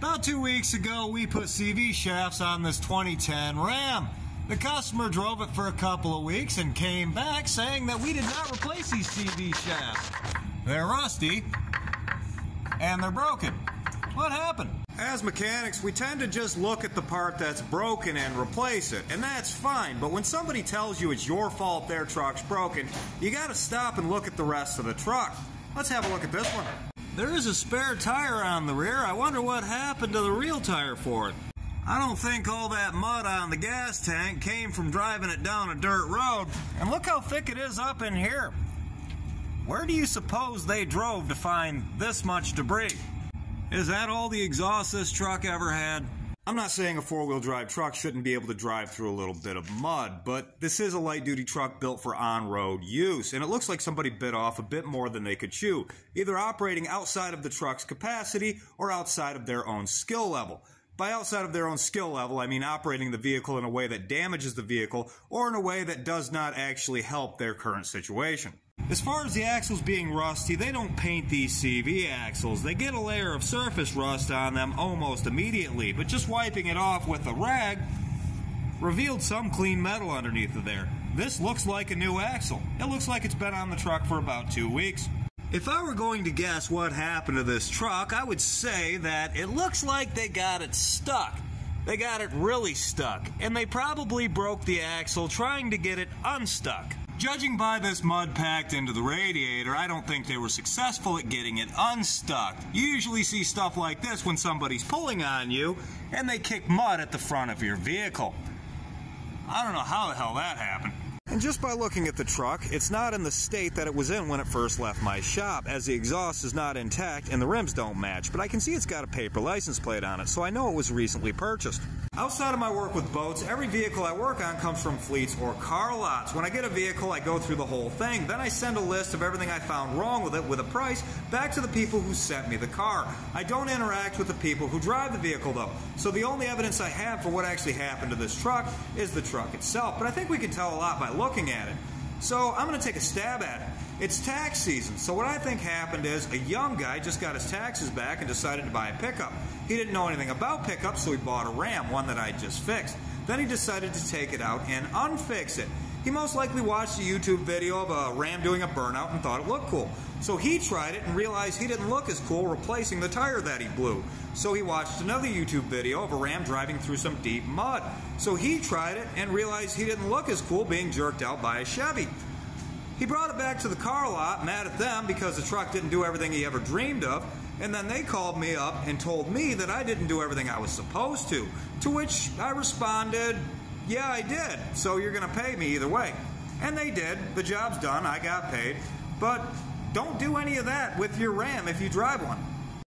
About 2 weeks ago, we put CV shafts on this 2010 Ram. The customer drove it for a couple of weeks and came back saying that we did not replace these CV shafts. They're rusty and they're broken. What happened? As mechanics, we tend to just look at the part that's broken and replace it, and that's fine, but when somebody tells you it's your fault their truck's broken, you gotta stop and look at the rest of the truck. Let's have a look at this one. There is a spare tire on the rear. I wonder what happened to the real tire for it. I don't think all that mud on the gas tank came from driving it down a dirt road. And look how thick it is up in here. Where do you suppose they drove to find this much debris? Is that all the exhaust this truck ever had? I'm not saying a four-wheel drive truck shouldn't be able to drive through a little bit of mud, but this is a light-duty truck built for on-road use, and it looks like somebody bit off a bit more than they could chew, either operating outside of the truck's capacity or outside of their own skill level. By outside of their own skill level, I mean operating the vehicle in a way that damages the vehicle or in a way that does not actually help their current situation. As far as the axles being rusty, they don't paint these CV axles. They get a layer of surface rust on them almost immediately, but just wiping it off with a rag revealed some clean metal underneath of there. This looks like a new axle. It looks like it's been on the truck for about 2 weeks. If I were going to guess what happened to this truck, I would say that it looks like they got it stuck. They got it really stuck, and they probably broke the axle trying to get it unstuck. Judging by this mud packed into the radiator, I don't think they were successful at getting it unstuck. You usually see stuff like this when somebody's pulling on you and they kick mud at the front of your vehicle. I don't know how the hell that happened. And just by looking at the truck, it's not in the state that it was in when it first left my shop, as the exhaust is not intact and the rims don't match, but I can see it's got a paper license plate on it, so I know it was recently purchased. Outside of my work with boats, every vehicle I work on comes from fleets or car lots. When I get a vehicle, I go through the whole thing. Then I send a list of everything I found wrong with it with a price back to the people who sent me the car. I don't interact with the people who drive the vehicle though, so the only evidence I have for what actually happened to this truck is the truck itself, but I think we can tell a lot by looking at it. So I'm going to take a stab at it. It's tax season, so what I think happened is a young guy just got his taxes back and decided to buy a pickup. He didn't know anything about pickups, so he bought a Ram, one that I just fixed. Then he decided to take it out and unfix it. He most likely watched a YouTube video of a Ram doing a burnout and thought it looked cool. So he tried it and realized he didn't look as cool replacing the tire that he blew. So he watched another YouTube video of a Ram driving through some deep mud. So he tried it and realized he didn't look as cool being jerked out by a Chevy. He brought it back to the car lot, mad at them because the truck didn't do everything he ever dreamed of, and then they called me up and told me that I didn't do everything I was supposed to which I responded, yeah, I did, so you're going to pay me either way. And they did. The job's done. I got paid. But don't do any of that with your Ram if you drive one.